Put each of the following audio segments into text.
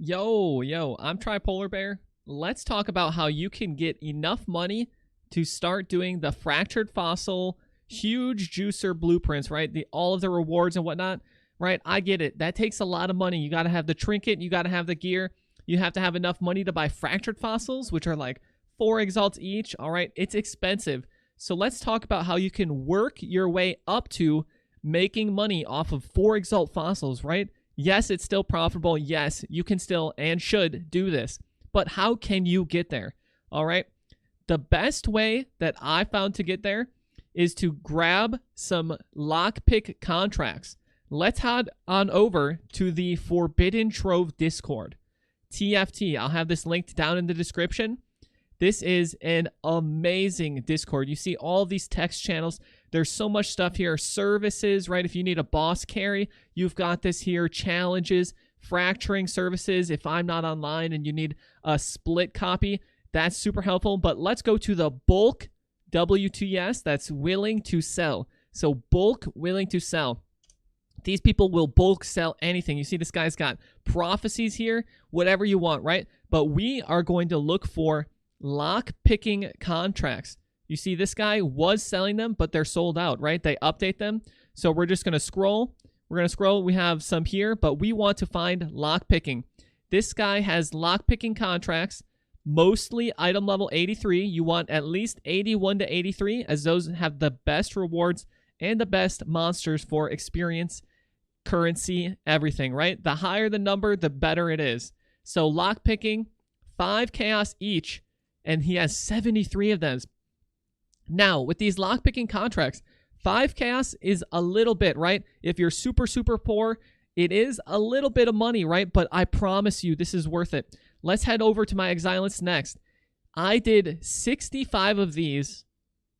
Yo, I'm Tripolar Bear. Let's talk about how you can get enough money to start doing the fractured fossil, huge juicer blueprints, right? All of the rewards and whatnot, right? I get it. That takes a lot of money. You got to have the trinket, you got to have the gear, you have to have enough money to buy fractured fossils, which are like 4 exalts each, all right? It's expensive. So let's talk about how you can work your way up to making money off of 4 exalt fossils, right? Yes, it's still profitable. Yes, you can still and should do this. But how can you get there? All right. The best way that I found to get there is to grab some Lockpick contracts. Let's head on over to the Forbidden Trove Discord. TFT. I'll have this linked down in the description. This is an amazing Discord. You see all these text channels. There's so much stuff here. Services, right? If you need a boss carry, you've got this here. Challenges, fracturing services. If I'm not online and you need a split copy, that's super helpful. But let's go to the bulk WTS. That's willing to sell. So bulk willing to sell. These people will bulk sell anything. You see this guy's got prophecies here, whatever you want, right? But we are going to look for lock-picking contracts. You see this guy was selling them, but they're sold out, right? They update them. So we're just going to scroll. We're going to scroll. We have some here, but we want to find lock-picking. This guy has lock-picking contracts, mostly item level 83. You want at least 81 to 83, as those have the best rewards and the best monsters for experience, currency, everything, right? The higher the number, the better it is. So lock-picking, 5 chaos each, and he has 73 of them. Now, with these lockpicking contracts, 5 chaos is a little bit, right? If you're super, super poor, it is a little bit of money, right? But I promise you, this is worth it. Let's head over to my Exilence next. I did 65 of these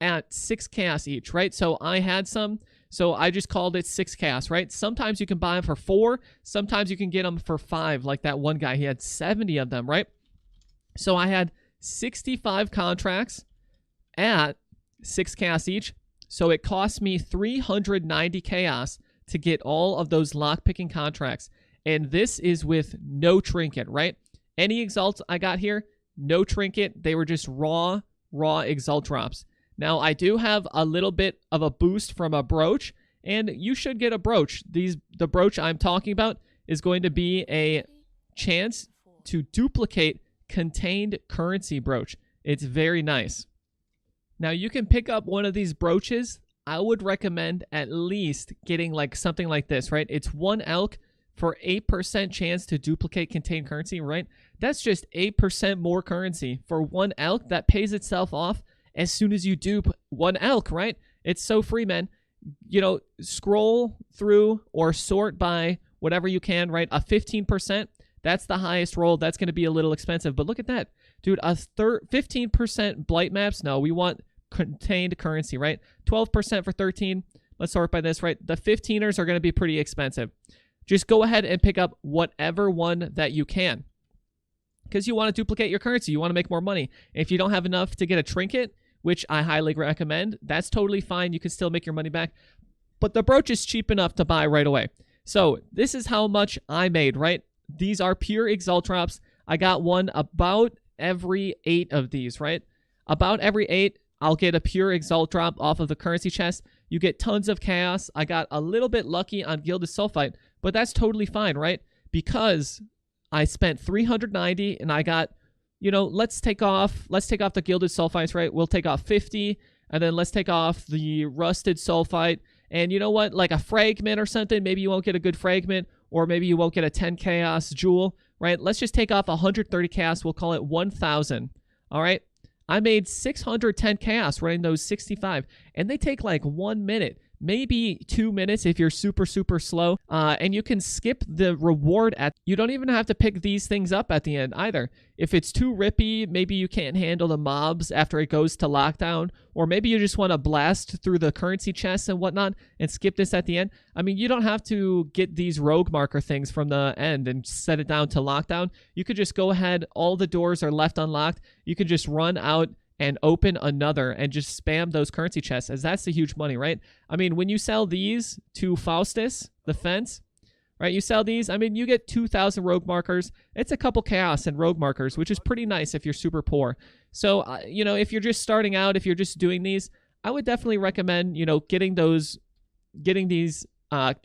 at 6 chaos each, right? So I had some, so I just called it 6 chaos, right? Sometimes you can buy them for 4. Sometimes you can get them for 5, like that one guy. He had 70 of them, right? So I had 65 contracts at 6 chaos each. So it cost me 390 chaos to get all of those lockpicking contracts. And this is with no trinket, right? Any exalts I got here, no trinket. They were just raw exalt drops. Now I do have a little bit of a boost from a brooch, and you should get a brooch. The brooch I'm talking about is going to be a chance to duplicate contained currency brooch. It's very nice. Now you can pick up one of these brooches. I would recommend at least getting like something like this, right? It's 1 elk for 8% chance to duplicate contained currency, right? That's just 8% more currency for 1 elk. That pays itself off as soon as you dupe 1 elk, right? It's so free, man. You know, scroll through or sort by whatever you can, right? A 15%. That's the highest roll. That's going to be a little expensive. But look at that. Dude, a 15% blight maps. No, we want contained currency, right? 12% for 13. Let's sort by this, right? The 15ers are going to be pretty expensive. Just go ahead and pick up whatever one that you can, because you want to duplicate your currency. You want to make more money. If you don't have enough to get a trinket, which I highly recommend, that's totally fine. You can still make your money back. But the brooch is cheap enough to buy right away. So this is how much I made, right? These are pure exalt drops. I got one about every 8 of these, right? About every 8, I'll get a pure exalt drop off of the currency chest. You get tons of chaos. I got a little bit lucky on Gilded Sulfite, but that's totally fine, right? Because I spent 390 and I got, you know, let's take off the Gilded Sulfites, right? We'll take off 50, and then let's take off the Rusted Sulfite. And you know what? Like a fragment or something, maybe you won't get a good fragment, or maybe you won't get a 10 chaos jewel, right? Let's just take off 130 chaos. We'll call it 1,000. All right. I made 610 chaos running those 65, and they take like 1 minute, maybe 2 minutes if you're super, super slow. And you can skip the reward you don't even have to pick these things up at the end either. If it's too rippy, maybe you can't handle the mobs after it goes to lockdown, or maybe you just want to blast through the currency chests and whatnot and skip this at the end. I mean, you don't have to get these rogue marker things from the end and set it down to lockdown. You could just go ahead. All the doors are left unlocked. You could just run out and open another and just spam those currency chests, as that's the huge money, right? I mean, when you sell these to Faustus, the fence, right? You sell these, I mean, you get 2,000 rogue markers. It's a couple chaos and rogue markers, which is pretty nice if you're super poor. So, you know, if you're just starting out, if you're just doing these, I would definitely recommend, you know, getting these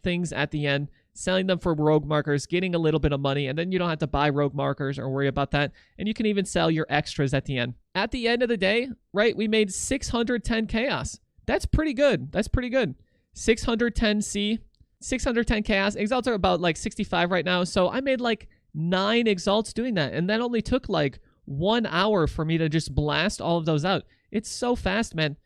things at the end, selling them for rogue markers, getting a little bit of money, and then you don't have to buy rogue markers or worry about that. And you can even sell your extras at the end. At the end of the day, right, we made 610 chaos. That's pretty good. That's pretty good. 610 C, 610 chaos. Exalts are about like 65 right now. So I made like 9 exalts doing that. And that only took like 1 hour for me to just blast all of those out. It's so fast, man.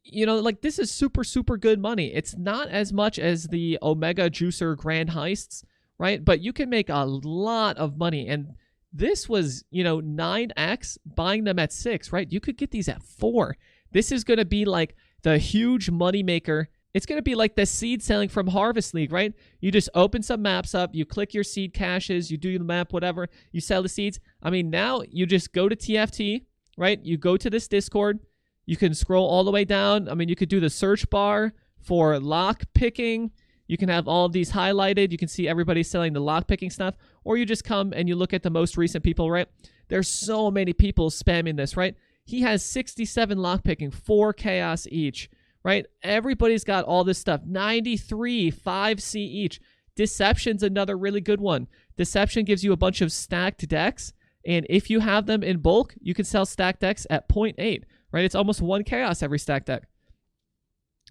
You know, like this is super, super good money. It's not as much as the Omega Juicer Grand Heists, right? But you can make a lot of money. And this was, you know, 9x buying them at 6, right? You could get these at 4. This is going to be like the huge money maker. It's going to be like the seed selling from Harvest League, right? You just open some maps up, you click your seed caches, you do the map, whatever, you sell the seeds. I mean, now you just go to TFT, right? You go to this Discord. You can scroll all the way down. I mean, you could do the search bar for lock picking. You can have all of these highlighted. You can see everybody selling the lock picking stuff. Or you just come and you look at the most recent people, right? There's so many people spamming this, right? He has 67 lock picking, 4 chaos each, right? Everybody's got all this stuff. 93, 5C each. Deception's another really good one. Deception gives you a bunch of stacked decks. And if you have them in bulk, you can sell stacked decks at 0.8. Right? It's almost 1 chaos every stack deck.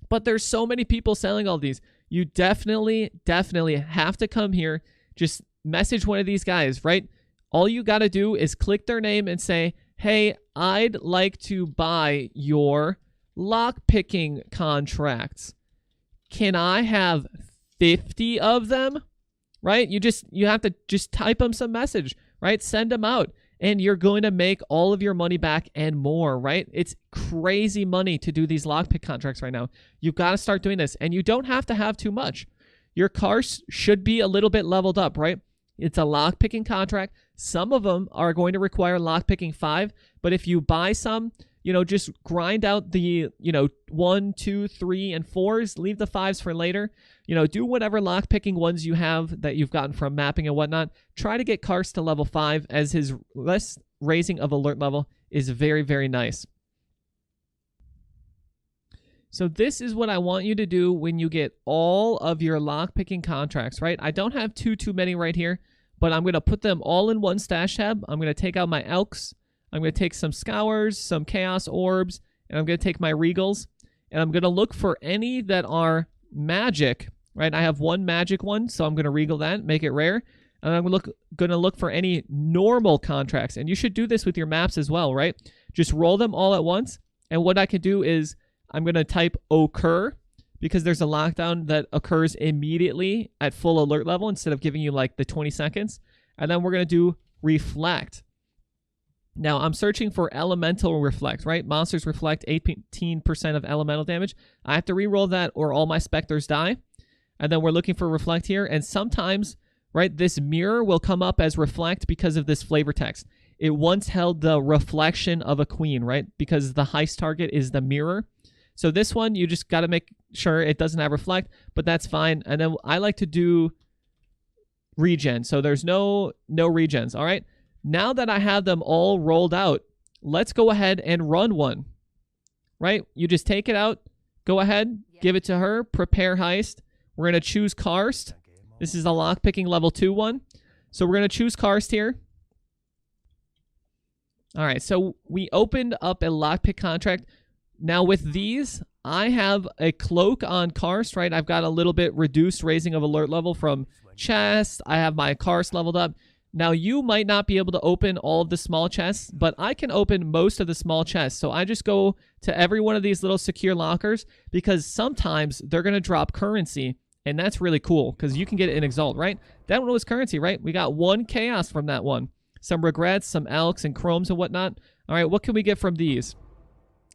But there's so many people selling all these. You definitely have to come here. Just message one of these guys, right? All you got to do is click their name and say, hey, I'd like to buy your lockpicking contracts. Can I have 50 of them? Right? You have to just type them some message, right? Send them out. And you're going to make all of your money back and more, right? It's crazy money to do these lockpick contracts right now. You've got to start doing this. And you don't have to have too much. Your cars should be a little bit leveled up, right? It's a lockpicking contract. Some of them are going to require lockpicking 5. But if you buy some, you know, just grind out the, you know, 1, 2, 3, and 4s. Leave the 5s for later. You know, do whatever lockpicking ones you have that you've gotten from mapping and whatnot. Try to get Karst to level 5 as his less raising of alert level is very, very nice. So this is what I want you to do when you get all of your lockpicking contracts, right? I don't have too many right here, but I'm going to put them all in one stash tab. I'm going to take out my Elks. I'm going to take some Scours, some Chaos Orbs, and I'm going to take my Regals. And I'm going to look for any that are magic, right? I have 1 magic one, so I'm going to regal that, make it rare. And I'm going to look for any normal contracts. And you should do this with your maps as well, right? Just roll them all at once. And what I could do is I'm going to type occur because there's a lockdown that occurs immediately at full alert level instead of giving you like the 20 seconds. And then we're going to do reflect. Now, I'm searching for elemental reflect, right? Monsters reflect 18% of elemental damage. I have to re-roll that or all my specters die. And then we're looking for reflect here. And sometimes, right, this mirror will come up as reflect because of this flavor text. It once held the reflection of a queen, right? Because the heist target is the mirror. So this one, you just got to make sure it doesn't have reflect, but that's fine. And then I like to do regen. So there's no regens, all right? Now that I have them all rolled out, let's go ahead and run one, right? You just take it out, go ahead, give it to her, prepare heist. We're going to choose Karst. This is a lockpicking level 2 one. So we're going to choose Karst here. All right, so we opened up a lockpick contract. Now with these, I have a cloak on Karst, right? I've got a little bit reduced raising of alert level from chest. I have my Karst leveled up. Now, you might not be able to open all of the small chests, but I can open most of the small chests. So I just go to every one of these little secure lockers because sometimes they're going to drop currency, and that's really cool because you can get it in Exalt, right? That one was currency, right? We got 1 chaos from that one. Some regrets, some elks and chromes and whatnot. All right, what can we get from these?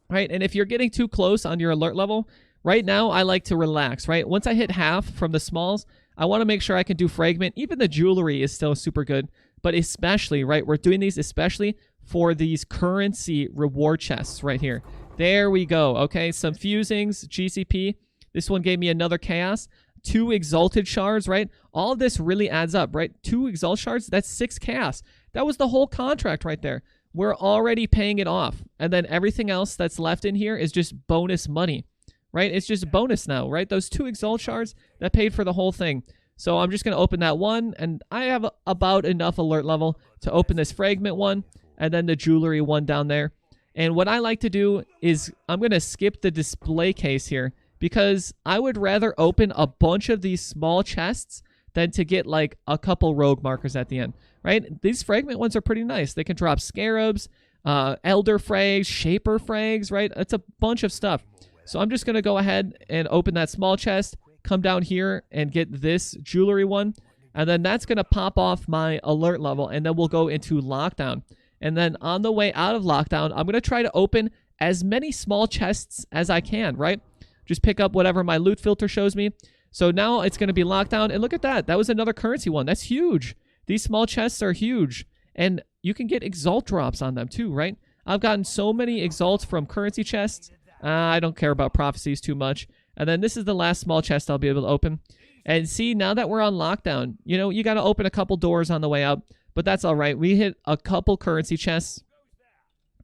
All right, and if you're getting too close on your alert level, right now I like to relax, right? Once I hit half from the smalls, I want to make sure I can do fragment. Even the jewelry is still super good, but especially, right, we're doing these especially for these currency reward chests right here. There we go. Okay, some fusings, GCP. This one gave me another chaos. 2 exalted shards, right? All of this really adds up, right? 2 exalt shards, that's 6 chaos. That was the whole contract right there. We're already paying it off. And then everything else that's left in here is just bonus money, right? It's just bonus now, right? Those 2 exalt shards, that paid for the whole thing. So I'm just going to open that one, and I have about enough alert level to open this fragment one, and then the jewelry one down there. And what I like to do is I'm going to skip the display case here, because I would rather open a bunch of these small chests than to get like a couple rogue markers at the end, right? These fragment ones are pretty nice. They can drop scarabs, elder frags, shaper frags, right? It's a bunch of stuff. So I'm just going to go ahead and open that small chest, come down here and get this jewelry one, and then that's going to pop off my alert level, and then we'll go into lockdown. And then on the way out of lockdown, I'm going to try to open as many small chests as I can, right? Just pick up whatever my loot filter shows me. So now it's going to be lockdown, and look at that. That was another currency one. That's huge. These small chests are huge, and you can get exalt drops on them too, right? I've gotten so many exalts from currency chests. I don't care about prophecies too much. And then this is the last small chest I'll be able to open. And see, now that we're on lockdown, you know, you got to open a couple doors on the way out, but that's all right. We hit a couple currency chests.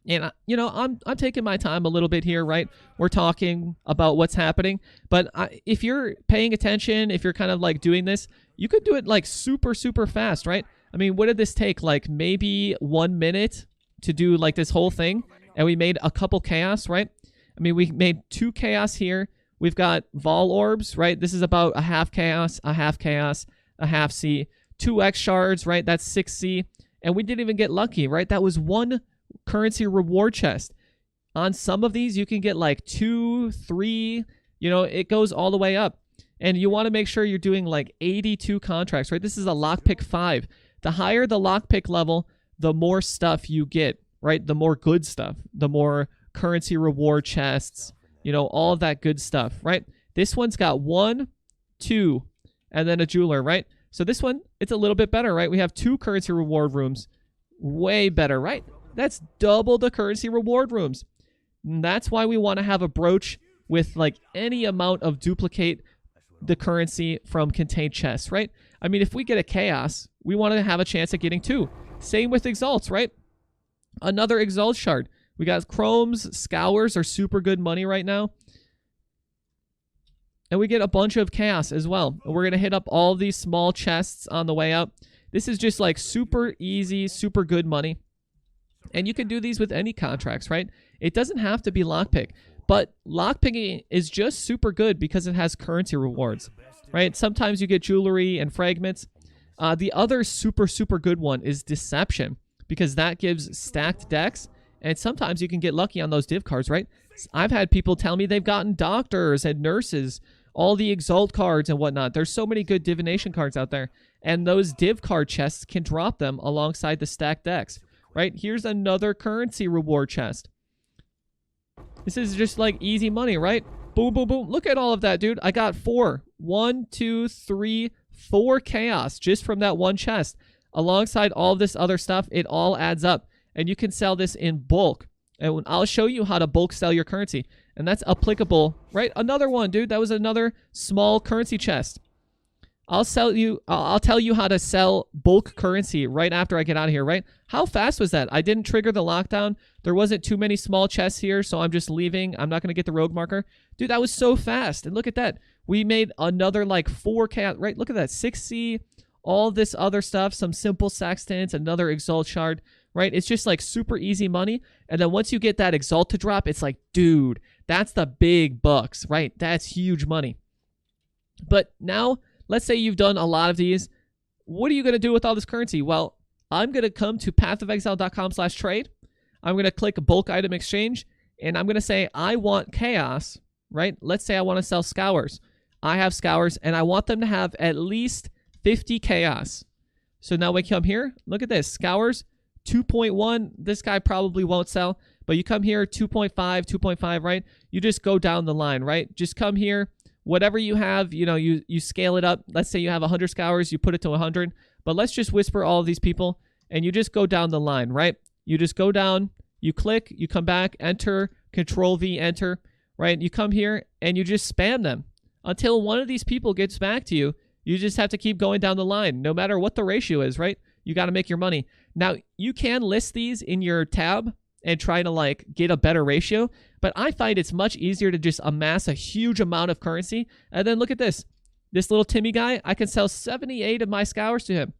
And, you know, I'm taking my time a little bit here, right? We're talking about what's happening. But if you're paying attention, if you're kind of like doing this, you could do it like super, super fast, right? I mean, what did this take? Like maybe 1 minute to do like this whole thing. And we made a couple chaos, right? I mean, we made 2 chaos here. We've got Vol Orbs, right? This is about a half chaos, a half chaos, a half C. 2 X shards, right? That's 6C. And we didn't even get lucky, right? That was 1 currency reward chest. On some of these, you can get like 2, 3, you know, it goes all the way up. And you want to make sure you're doing like 82 contracts, right? This is a Lockpick 5. The higher the Lockpick level, the more stuff you get, right? The more good stuff, the more currency reward chests, you know, all of that good stuff, right? This one's got 1, 2, and then a jeweler, right? So this one, it's a little bit better, right? We have 2 currency reward rooms. Way better, right? That's double the currency reward rooms. And that's why we want to have a brooch with like any amount of duplicate the currency from contained chests, right? I mean, if we get a chaos, we want to have a chance at getting 2. Same with exalts, right? Another exalt shard. We got chromes, scours are super good money right now. And we get a bunch of chaos as well. And we're going to hit up all these small chests on the way out. This is just like super easy, super good money. And you can do these with any contracts, right? It doesn't have to be lockpick. But lockpicking is just super good because it has currency rewards, right? Sometimes you get jewelry and fragments. The other super, super good one is deception, because that gives stacked decks. And sometimes you can get lucky on those div cards, right? I've had people tell me they've gotten doctors and nurses, all the exalt cards and whatnot. There's so many good divination cards out there. And those div card chests can drop them alongside the stacked decks, right? Here's another currency reward chest. This is just like easy money, right? Boom, boom, boom. Look at all of that, dude. I got 4. 1, 2, 3, 4 chaos just from that one chest. Alongside all of this other stuff, it all adds up. And you can sell this in bulk. And I'll show you how to bulk sell your currency. And that's applicable, right? Another one, dude. That was another small currency chest. I'll tell you how to sell bulk currency right after I get out of here, right? How fast was that? I didn't trigger the lockdown. There wasn't too many small chests here, so I'm just leaving. I'm not going to get the rogue marker. Dude, that was so fast. And look at that. We made another like 4 cat, right? Look at that. 6C, all this other stuff, some simple sextants, another exalt shard, right? It's just like super easy money. And then once you get that exalt to drop, it's like, dude, that's the big bucks, right? That's huge money. But now, let's say you've done a lot of these. What are you going to do with all this currency? Well, I'm going to come to pathofexile.com/trade. I'm going to click bulk item exchange, and I'm going to say I want chaos, right? Let's say I want to sell scours. I have scours, and I want them to have at least 50 chaos. So now we come here. Look at this. Scours, 2.1. This guy probably won't sell, but you come here, 2.5, 2.5, right? You just go down the line, right? Just come here. Whatever you have, you know, you scale it up. Let's say you have 100 scours, you put it to 100. But let's just whisper all of these people, and you just go down the line, right? You just go down, you click, you come back, enter, Control V, enter, right? You come here, and you just spam them. until one of these people gets back to you. You just have to keep going down the line, no matter what the ratio is, right? You got to make your money. Now, you can list these in your tab and try to like get a better ratio, but I find it's much easier to just amass a huge amount of currency. And then look at this. This little Timmy guy, I can sell 78 of my scours to him.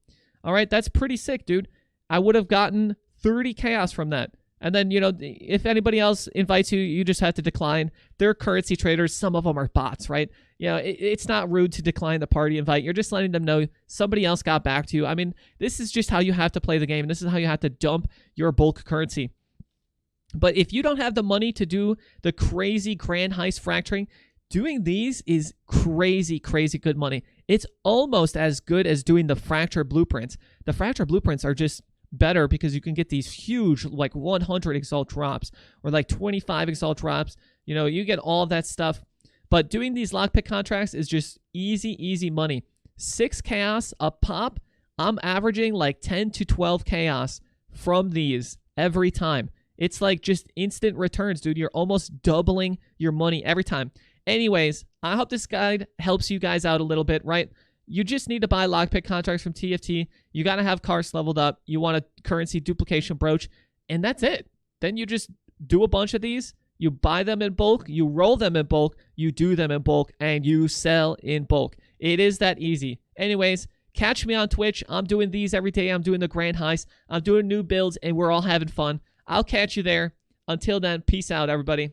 All right, that's pretty sick, dude. I would have gotten 30 chaos from that. And then, you know, if anybody else invites you, you just have to decline. They're currency traders. Some of them are bots, right? You know, it's not rude to decline the party invite. You're just letting them know somebody else got back to you. I mean, this is just how you have to play the game. This is how you have to dump your bulk currency. But if you don't have the money to do the crazy grand heist fracturing, doing these is crazy, crazy good money. It's almost as good as doing the fracture blueprints. The fracture blueprints are just better because you can get these huge like 100 exalt drops or like 25 exalt drops. You know, you get all of that stuff. But doing these lockpick contracts is just easy money. 6 chaos a pop. I'm averaging like 10 to 12 chaos from these every time. It's like just instant returns, dude. You're almost doubling your money every time. Anyways, I hope this guide helps you guys out a little bit, right? You just need to buy lockpick contracts from TFT. You got to have cars leveled up. You want a currency duplication brooch, and that's it. Then you just do a bunch of these. You buy them in bulk. You roll them in bulk. You do them in bulk, and you sell in bulk. It is that easy. Anyways, catch me on Twitch. I'm doing these every day. I'm doing the grand heist. I'm doing new builds, and we're all having fun. I'll catch you there. Until then, peace out, everybody.